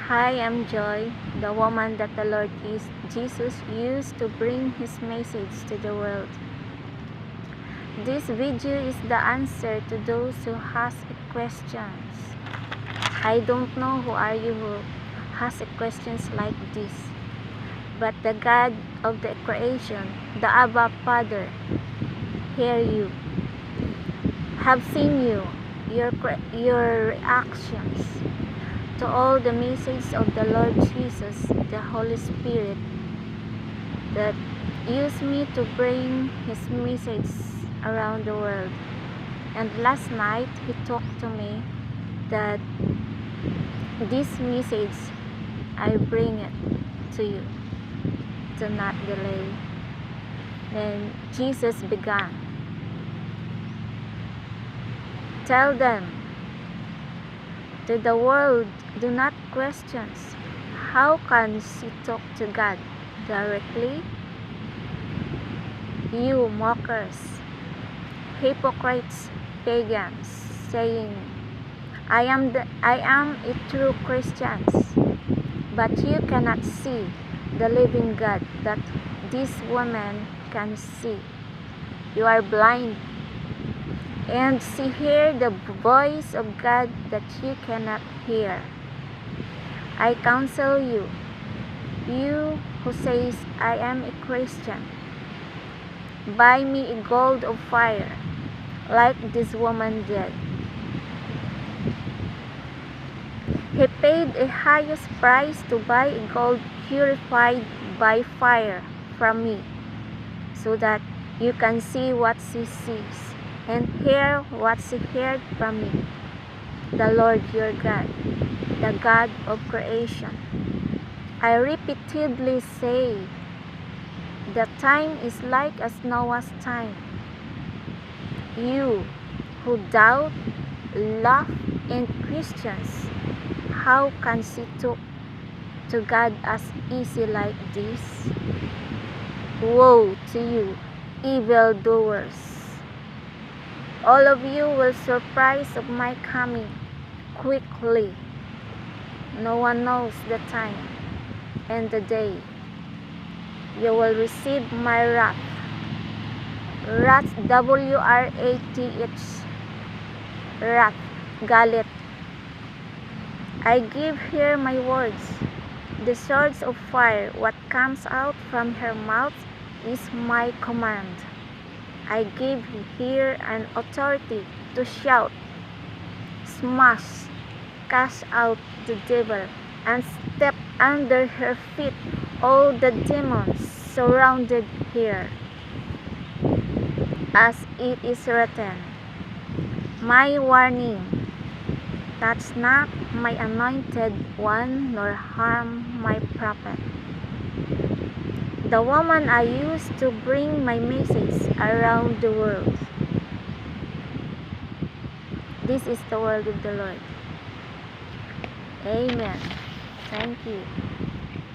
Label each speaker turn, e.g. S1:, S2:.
S1: Hi, I'm Joy, the woman that the Lord Jesus used to bring His message to the world. This video is the answer to those who ask questions. I don't know who are you who has questions like this, but the God of the creation, the Abba Father, hear you, have seen you, your reactions to all the message of the Lord Jesus, the Holy Spirit, that used me to bring His message around the world. And last night, He talked to me that this message, I bring it to you. Do not delay. Then Jesus began. Tell them, to the world, do not question. How can she talk to God directly? You mockers, hypocrites, pagans, saying, I am a true Christian, but you cannot see the living God that this woman can see. You are blind, and she hear the voice of God that you cannot hear. I counsel you, you who says, I am a Christian, buy me a gold of fire, like this woman did. He paid a highest price to buy a gold purified by fire from me, so that you can see what she sees and hear what she heard from me, the Lord your God, the God of creation. I repeatedly say, the time is like as Noah's time. You who doubt, laugh, and Christians, how can she talk to God as easy like this? Woe to you, evildoers! All of you will surprise of my coming quickly. No one knows the time and the day. You will receive my wrath. Wrath, W-R-A-T-H. Wrath, galit. I give her my words. The swords of fire, what comes out from her mouth is my command. I give her an authority to shout, smash, cast out the devil, and step under her feet all the demons surrounded her. As it is written, my warning, touch not my anointed one, nor harm my prophet. The woman I used to bring my message around the world. This is the word of the Lord. Amen. Thank you.